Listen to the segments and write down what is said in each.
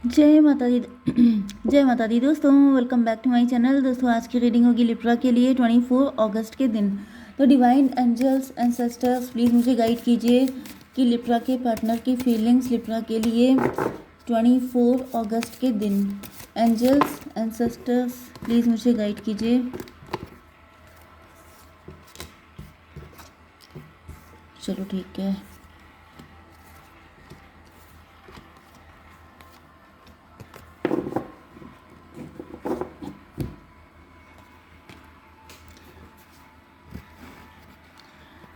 जय माता दी। जय माता दी दोस्तों, welcome back to my channel. दोस्तों आज की रीडिंग होगी लिब्रा के लिए 24 अगस्त के दिन। तो डिवाइन एंजल्स एंसेस्टर्स प्लीज़ मुझे गाइड कीजिए कि लिब्रा के पार्टनर की फीलिंग्स लिब्रा के लिए 24 अगस्त के दिन। एंजल्स एंसेस्टर्स प्लीज़ मुझे गाइड कीजिए। चलो ठीक है।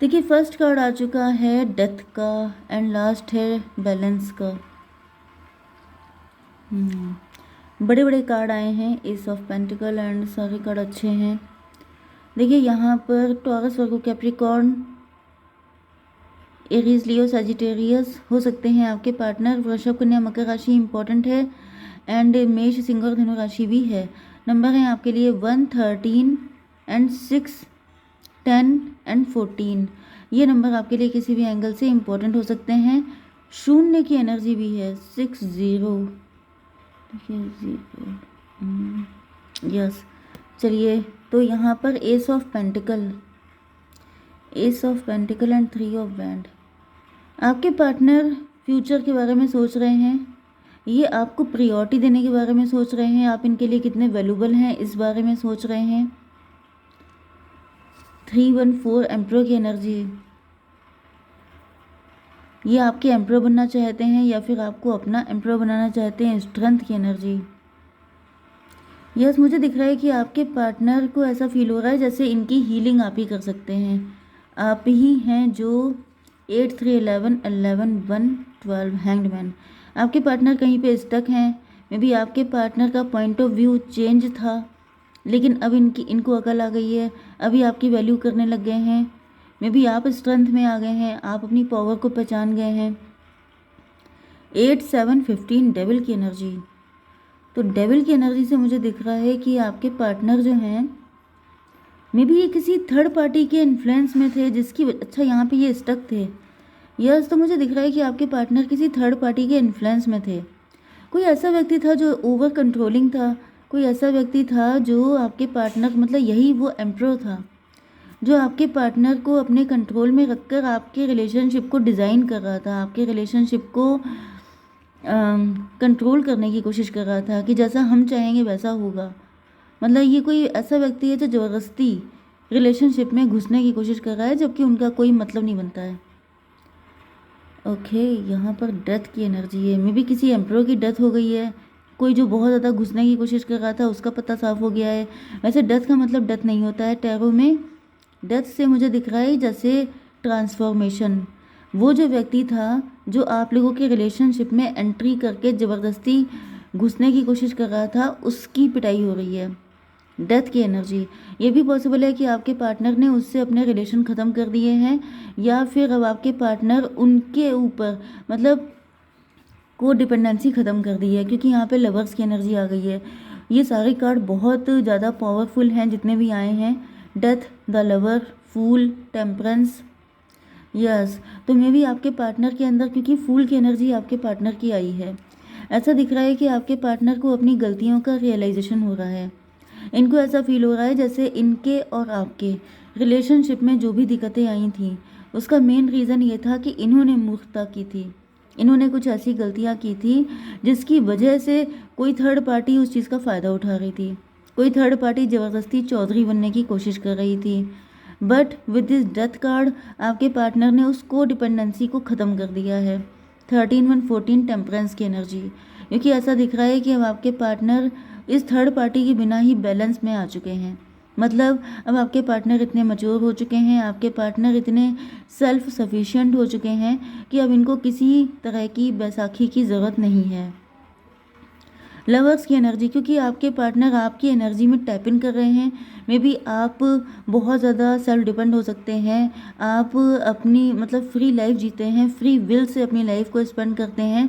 देखिए फर्स्ट कार्ड आ चुका है डेथ का एंड लास्ट है बैलेंस का। बड़े बड़े कार्ड आए हैं, एस ऑफ पेंटिकल एंड सारे कार्ड अच्छे हैं। देखिए यहाँ पर टॉरस, वर्गो, कैप्रिकॉर्न, एरीज, लियो, सजिटेरियस हो सकते हैं आपके पार्टनर। वृषभ, कन्या, मकर राशि इंपॉर्टेंट है एंड मेष, सिंह और धनु राशि भी है। नंबर हैं आपके लिए 1, 13 एंड 6, 10 एंड 14। ये नंबर आपके लिए किसी भी एंगल से इम्पोर्टेंट हो सकते हैं। शून्य की एनर्जी भी है 6, 0। देखिए 0 यस। चलिए तो यहाँ पर S of pentacle and 3 of band. आपके पार्टनर फ्यूचर के बारे में सोच रहे हैं, ये आपको प्रायोरिटी देने के बारे में सोच रहे हैं, आप इनके लिए कितने वैल्यूबल हैं इस बारे में सोच रहे हैं। 314 एम्परर की एनर्जी, ये आपके एम्परर बनना चाहते हैं या फिर आपको अपना एम्परर बनाना चाहते हैं। स्ट्रेंथ की एनर्जी, यस मुझे दिख रहा है कि आपके पार्टनर को ऐसा फील हो रहा है जैसे इनकी हीलिंग आप ही कर सकते हैं। आप ही हैं जो 8, 3, 11, 11, 1, 12 हैंग्ड मैन। आपके पार्टनर कहीं पे स्टक हैं। मे बी आपके पार्टनर का पॉइंट ऑफ व्यू चेंज था, लेकिन अब इनको अकल आ गई है, अभी आपकी वैल्यू करने लग गए हैं। मे बी आप स्ट्रेंथ में आ गए हैं, आप अपनी पावर को पहचान गए हैं। 8, 7, 15 डेविल की एनर्जी। तो डेविल की एनर्जी से मुझे दिख रहा है कि आपके पार्टनर जो हैं मे बी ये किसी थर्ड पार्टी के इन्फ्लुएंस में थे जिसकी अच्छा यहाँ पे ये स्टक थे। यस तो मुझे दिख रहा है कि आपके पार्टनर किसी थर्ड पार्टी के इन्फ्लुएंस में थे। कोई ऐसा व्यक्ति था जो ओवर कंट्रोलिंग था, कोई ऐसा व्यक्ति था जो आपके पार्टनर मतलब यही वो एम्परर था जो आपके पार्टनर को अपने कंट्रोल में रखकर आपके रिलेशनशिप को डिज़ाइन कर रहा था, आपके रिलेशनशिप को कंट्रोल करने की कोशिश कर रहा था कि जैसा हम चाहेंगे वैसा होगा। मतलब ये कोई ऐसा व्यक्ति है जो ज़बरदस्ती रिलेशनशिप में घुसने की कोशिश कर रहा है जबकि उनका कोई मतलब नहीं बनता है। ओके यहाँ पर डेथ की एनर्जी है, मे बी किसी एम्परर की डेथ हो गई है। कोई जो बहुत ज़्यादा घुसने की कोशिश कर रहा था उसका पता साफ हो गया है। वैसे डेथ का मतलब डेथ नहीं होता है टैरो में। डेथ से मुझे दिख रहा है जैसे ट्रांसफॉर्मेशन। वो जो व्यक्ति था जो आप लोगों के रिलेशनशिप में एंट्री करके ज़बरदस्ती घुसने की कोशिश कर रहा था, उसकी पिटाई हो रही है। डेथ की एनर्जी, ये भी पॉसिबल है कि आपके पार्टनर ने उससे अपने रिलेशन ख़त्म कर दिए हैं या फिर अब आपके पार्टनर उनके ऊपर मतलब को डिपेंडेंसी ख़त्म कर दी है, क्योंकि यहाँ पे लवर्स की एनर्जी आ गई है। ये सारे कार्ड बहुत ज़्यादा पावरफुल हैं जितने भी आए हैं। Death, the lover, fool, temperance. Yes तो मे भी आपके पार्टनर के अंदर, क्योंकि फूल की एनर्जी आपके पार्टनर की आई है, ऐसा दिख रहा है कि आपके पार्टनर को अपनी गलतियों का रियलाइजेशन हो रहा है। इनको ऐसा फील हो रहा है जैसे इनके और आपके रिलेशनशिप में जो भी दिक्कतें आई थी उसका मेन रीज़न ये था कि इन्होंने मूर्खता की थी, इन्होंने कुछ ऐसी गलतियाँ की थी जिसकी वजह से कोई थर्ड पार्टी उस चीज़ का फ़ायदा उठा रही थी, कोई थर्ड पार्टी ज़बरदस्ती चौधरी बनने की कोशिश कर रही थी। But with this death card आपके पार्टनर ने उस को डिपेंडेंसी को ख़त्म कर दिया है। 13, 1, 14 टेम्परेंस की एनर्जी, क्योंकि ऐसा दिख रहा है कि अब आपके पार्टनर इस थर्ड पार्टी के बिना ही बैलेंस में आ चुके हैं। मतलब अब आपके पार्टनर इतने मैच्योर हो चुके हैं, आपके पार्टनर इतने सेल्फ सफिशिएंट हो चुके हैं कि अब इनको किसी तरह की बैसाखी की ज़रूरत नहीं है। लवर्स की एनर्जी, क्योंकि आपके पार्टनर आपकी एनर्जी में टैप इन कर रहे हैं। मे बी आप बहुत ज़्यादा सेल्फ डिपेंड हो सकते हैं, आप अपनी मतलब फ्री लाइफ जीते हैं, फ्री विल से अपनी लाइफ को स्पेंड करते हैं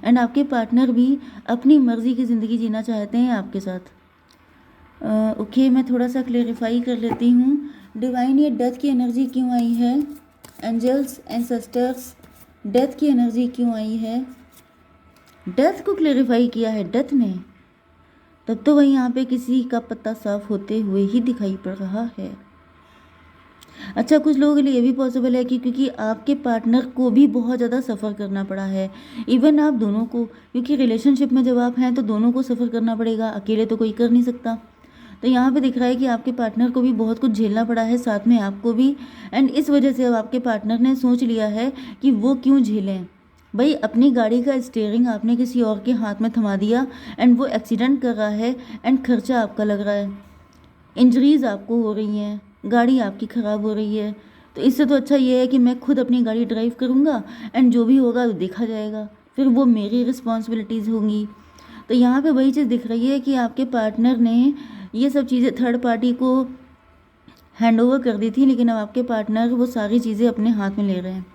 एंड आपके पार्टनर भी अपनी मर्ज़ी की ज़िंदगी जीना चाहते हैं आपके साथ। ओके मैं थोड़ा सा क्लेरिफाई कर लेती हूँ। डिवाइन ये डेथ की एनर्जी क्यों आई है, एंजल्स एंसेस्टर्स डेथ की एनर्जी क्यों आई है, डेथ को क्लेरिफाई किया है डेथ ने, तब तो वही यहाँ पे किसी का पत्ता साफ होते हुए ही दिखाई पड़ रहा है। अच्छा, कुछ लोगों के लिए ये भी पॉसिबल है कि क्योंकि आपके पार्टनर को भी बहुत ज़्यादा सफ़र करना पड़ा है, इवन आप दोनों को, क्योंकि रिलेशनशिप में जब आप हैं तो दोनों को सफ़र करना पड़ेगा, अकेले तो कोई कर नहीं सकता। तो यहाँ पे दिख रहा है कि आपके पार्टनर को भी बहुत कुछ झेलना पड़ा है, साथ में आपको भी, एंड इस वजह से अब आपके पार्टनर ने सोच लिया है कि वो क्यों झेलें। भाई, अपनी गाड़ी का स्टीयरिंग आपने किसी और के हाथ में थमा दिया एंड वो एक्सीडेंट कर रहा है एंड खर्चा आपका लग रहा है, इंजरीज आपको हो रही हैं, गाड़ी आपकी ख़राब हो रही है। तो इससे तो अच्छा ये है कि मैं खुद अपनी गाड़ी ड्राइव करूँगा एंड जो भी होगा वो देखा जाएगा, फिर वो मेरी रिस्पॉन्सिबिलिटीज़ होंगी। तो यहाँ पे वही चीज़ दिख रही है कि आपके पार्टनर ने ये सब चीज़ें थर्ड पार्टी को हैंड ओवर कर दी थी, लेकिन अब आपके पार्टनर वो सारी चीज़ें अपने हाथ में ले रहे हैं।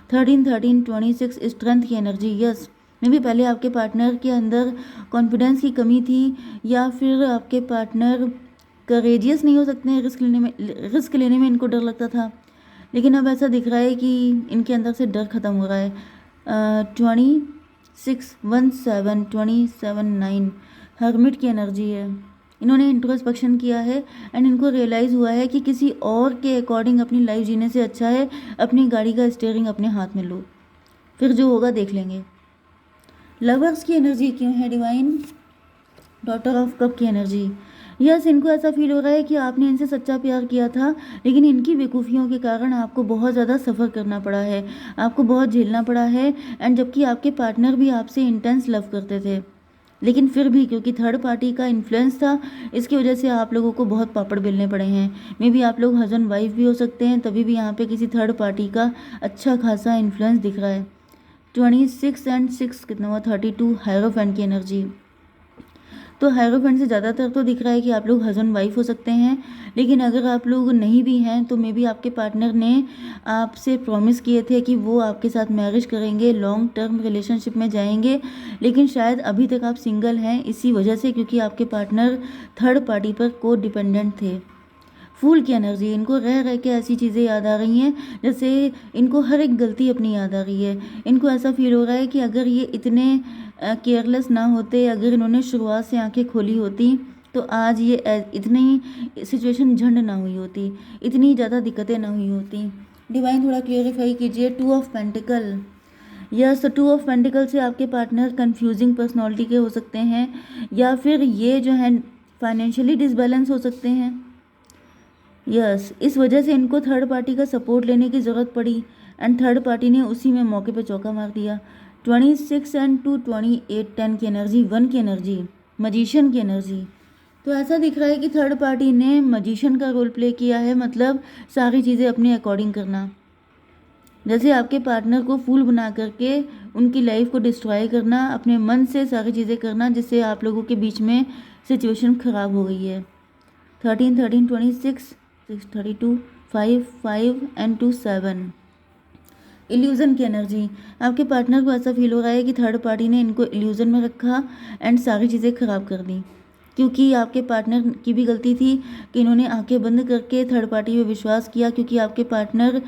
13 स्ट्रेंथ की एनर्जी, यस, मे भी पहले आपके पार्टनर के अंदर कॉन्फिडेंस की कमी थी, या फिर आपके पार्टनर करेजियस नहीं हो सकते हैं, रिस्क लेने में इनको डर लगता था, लेकिन अब ऐसा दिख रहा है कि इनके अंदर से डर ख़त्म हो रहा है। 27 हर्मिट की एनर्जी है। इन्होंने इंट्रोस्पेक्शन किया है एंड इनको रियलाइज़ हुआ है कि किसी और के अकॉर्डिंग अपनी लाइफ जीने से अच्छा है अपनी गाड़ी का स्टीयरिंग अपने हाथ में लो, फिर जो होगा देख लेंगे। लवर्स की एनर्जी क्यों है डिवाइन? डॉटर ऑफ कप की एनर्जी, यस, इनको ऐसा फील हो रहा है कि आपने इनसे सच्चा प्यार किया था, लेकिन इनकी बेवकूफ़ियों के कारण आपको बहुत ज़्यादा सफ़र करना पड़ा है, आपको बहुत झेलना पड़ा है, एंड जबकि आपके पार्टनर भी आपसे इंटेंस लव करते थे, लेकिन फिर भी क्योंकि थर्ड पार्टी का इन्फ्लुएंस था, इसकी वजह से आप लोगों को बहुत पापड़ बेलने पड़े हैं। मे बी आप लोग हस्बैंड वाइफ भी हो सकते हैं, तभी भी यहाँ पे किसी थर्ड पार्टी का अच्छा खासा इन्फ्लुएंस दिख रहा है। 26 एंड 6 कितना हुआ? 32 हायरोफेंट की एनर्जी। तो हायरोफेंट से ज़्यादातर तो दिख रहा है कि आप लोग हस्बैंड वाइफ हो सकते हैं, लेकिन अगर आप लोग नहीं भी हैं तो मे बी आपके पार्टनर ने आपसे प्रॉमिस किए थे कि वो आपके साथ मैरिज करेंगे, लॉन्ग टर्म रिलेशनशिप में जाएंगे, लेकिन शायद अभी तक आप सिंगल हैं इसी वजह से, क्योंकि आपके पार्टनर थर्ड पार्टी पर को डिपेंडेंट थे। फूल की एनर्जी, इनको रह रह के ऐसी चीज़ें याद आ रही हैं जैसे इनको हर एक गलती अपनी याद आ रही है। इनको ऐसा फील हो रहा है कि अगर ये इतने केयरलेस ना होते, अगर इन्होंने शुरुआत से आंखें खोली होती तो आज ये इतनी सिचुएशन झंड ना हुई होती, इतनी ज़्यादा दिक्कतें ना हुई होती। डिवाइन थोड़ा क्लियरिफाई कीजिए। 2 of pentacle, yes, 2 of pentacle से आपके पार्टनर कंफ्यूजिंग पर्सनालिटी के हो सकते हैं, या फिर ये जो है फाइनेंशियली डिसबैलेंस हो सकते हैं। यस, इस वजह से इनको थर्ड पार्टी का सपोर्ट लेने की ज़रूरत पड़ी एंड थर्ड पार्टी ने उसी में मौके पे चौका मार दिया। 26 एंड 2 28 10 की एनर्जी, 1 की एनर्जी, मजिशियन की एनर्जी। तो ऐसा दिख रहा है कि थर्ड पार्टी ने मजिशियन का रोल प्ले किया है, मतलब सारी चीज़ें अपने अकॉर्डिंग करना, जैसे आपके पार्टनर को फूल बना करके उनकी लाइफ को डिस्ट्रॉय करना, अपने मन से सारी चीज़ें करना, जिससे आप लोगों के बीच में सिचुएशन ख़राब हो गई है। 13 13 26 6 32 5 5 एंड 2 7। इल्यूज़न की एनर्जी, आपके पार्टनर को ऐसा फील हो रहा है कि थर्ड पार्टी ने इनको इल्यूज़न में रखा एंड सारी चीज़ें ख़राब कर दी, क्योंकि आपके पार्टनर की भी गलती थी कि इन्होंने आंखें बंद करके थर्ड पार्टी पे विश्वास किया, क्योंकि आपके पार्टनर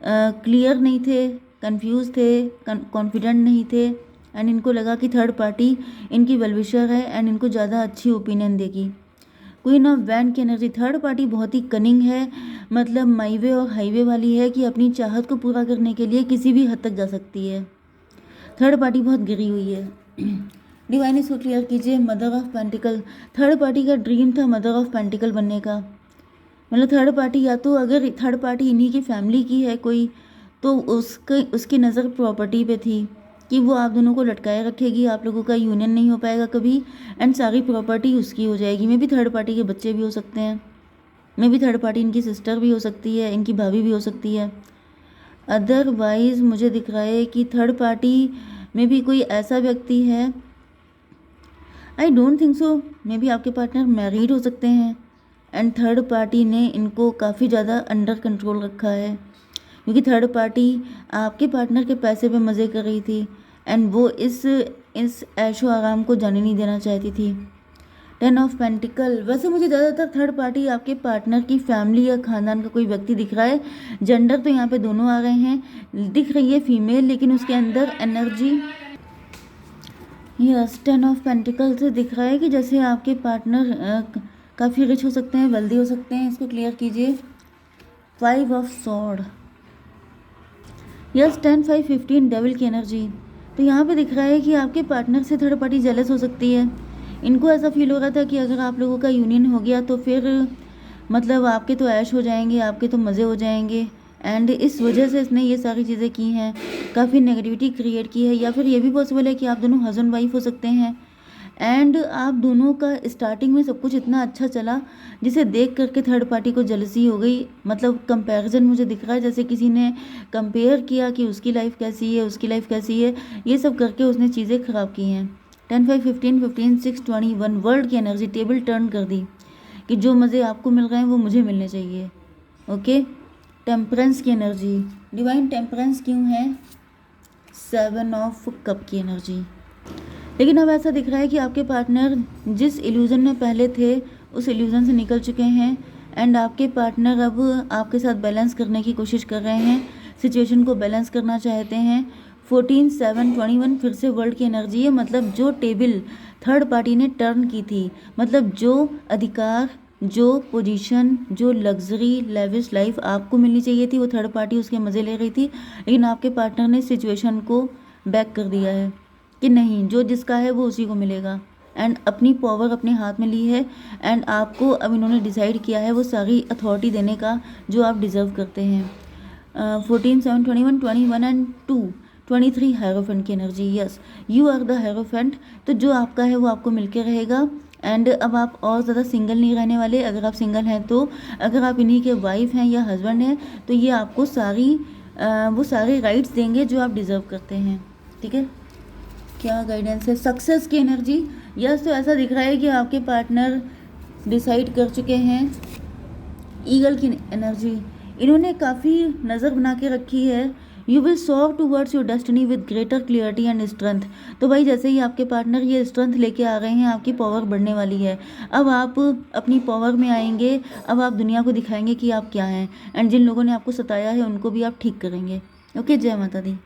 क्लियर नहीं थे, कंफ्यूज थे, कॉन्फिडेंट नहीं थे, एंड इनको लगा कि थर्ड पार्टी इनकी वेलविशर है एंड इनको ज़्यादा अच्छी ओपिनियन देगी। क्वीन ऑफ वैंड की एनर्जी, थर्ड पार्टी बहुत ही कनिंग है, मतलब माईवे और हाईवे वाली है कि अपनी चाहत को पूरा करने के लिए किसी भी हद तक जा सकती है। थर्ड पार्टी बहुत गिरी हुई है। डिवाइन इसको क्लियर कीजिए। Mother of pentacle, third party का ड्रीम था मदर ऑफ पेंटिकल बनने का, मतलब थर्ड पार्टी, या तो अगर थर्ड पार्टी इन्हीं की फैमिली की है कोई, तो उसकी नज़र प्रॉपर्टी पे थी कि वो आप दोनों को लटकाए रखेगी, आप लोगों का यूनियन नहीं हो पाएगा कभी, एंड सारी प्रॉपर्टी उसकी हो जाएगी। मे भी थर्ड पार्टी के बच्चे भी हो सकते हैं, मे भी थर्ड पार्टी इनकी सिस्टर भी हो सकती है, इनकी भाभी भी हो सकती है। अदरवाइज मुझे दिख रहा है कि थर्ड पार्टी में भी कोई ऐसा व्यक्ति है, आई डोंट थिंक सो, मे भी आपके पार्टनर मैरिड हो सकते हैं एंड थर्ड पार्टी ने इनको काफ़ी ज़्यादा अंडर कंट्रोल रखा है, क्योंकि थर्ड पार्टी आपके पार्टनर के पैसे पे मज़े कर रही थी एंड वो इस ऐशो आराम को जाने नहीं देना चाहती थी। 10 ऑफ पेंटिकल, वैसे मुझे ज़्यादातर थर्ड पार्टी आपके पार्टनर की फैमिली या ख़ानदान का कोई व्यक्ति दिख रहा है। जेंडर तो यहाँ पे दोनों आ रहे हैं, दिख रही है फीमेल, लेकिन उसके अंदर एनर्जी यस, 10 ऑफ पेंटिकल से दिख रहा है कि जैसे आपके पार्टनर काफ़ी रिच हो सकते हैं, वेल्दी हो सकते हैं। इसको क्लियर कीजिए। 5 ऑफ सॉर्ड। यस, 10 5 15 डेविल की एनर्जी। तो यहाँ पे दिख रहा है कि आपके पार्टनर से थर्ड पार्टी जेलस हो सकती है। इनको ऐसा फील हो रहा था कि अगर आप लोगों का यूनियन हो गया तो फिर मतलब आपके तो ऐश हो जाएंगे, आपके तो मज़े हो जाएंगे। एंड इस वजह से इसने ये सारी चीज़ें की हैं, काफ़ी नेगेटिविटी क्रिएट की है। या फिर ये भी पॉसिबल है कि आप दोनों हस्बैंड वाइफ हो सकते हैं। एंड आप दोनों का स्टार्टिंग में सब कुछ इतना अच्छा चला जिसे देख करके थर्ड पार्टी को जलसी हो गई। मतलब कंपैरिजन मुझे दिख रहा है, जैसे किसी ने कंपेयर किया कि उसकी लाइफ कैसी है, उसकी लाइफ कैसी है, ये सब करके उसने चीज़ें ख़राब की हैं। 10 5 15 15 6 21 वर्ल्ड की एनर्जी टेबल टर्न कर दी कि जो मज़े आपको मिल रहे हैं वो मुझे मिलने चाहिए। ओके। टेम्परेंस की एनर्जी, डिवाइन टेम्परेंस क्यों है? 7 ऑफ कप की एनर्जी। लेकिन अब ऐसा दिख रहा है कि आपके पार्टनर जिस इल्यूज़न में पहले थे उस इल्यूज़न से निकल चुके हैं। एंड आपके पार्टनर अब आपके साथ बैलेंस करने की कोशिश कर रहे हैं, सिचुएशन को बैलेंस करना चाहते हैं। 14 7 21 फिर से वर्ल्ड की एनर्जी है। मतलब जो टेबल थर्ड पार्टी ने टर्न की थी, मतलब जो अधिकार, जो पोजीशन, जो लग्जरी लेविश लाइफ आपको मिलनी चाहिए थी वो थर्ड पार्टी उसके मज़े ले रही थी। लेकिन आपके पार्टनर ने सिचुएशन को बैक कर दिया है कि नहीं, जो जिसका है वो उसी को मिलेगा। एंड अपनी पावर अपने हाथ में ली है। एंड आपको अब इन्होंने डिसाइड किया है वो सारी अथॉरिटी देने का जो आप डिज़र्व करते हैं। 14 7 21 21 एंड 2 23 हेरोफेंट की energy. Yes, you are the hierophant. तो जो आपका है वो आपको मिलके रहेगा। एंड अब आप और ज़्यादा सिंगल नहीं रहने वाले। अगर आप सिंगल हैं तो, अगर आप इन्हीं के वाइफ हैं या हस्बैंड हैं तो ये आपको वो सारे राइट्स देंगे जो आप डिज़र्व करते हैं। ठीक है। क्या गाइडेंस है? सक्सेस की एनर्जी। यस, तो ऐसा दिख रहा है कि आपके पार्टनर डिसाइड कर चुके हैं। ईगल की एनर्जी, इन्होंने काफ़ी नज़र बना के रखी है। You will soar towards your destiny with greater clarity and strength. तो भाई जैसे ही आपके पार्टनर ये स्ट्रेंथ लेके आ रहे हैं, आपकी पावर बढ़ने वाली है। अब आप अपनी पावर में आएंगे। अब आप दुनिया को दिखाएंगे कि आप क्या हैं। एंड जिन लोगों ने आपको सताया है उनको भी आप ठीक करेंगे। ओके, जय माता दी।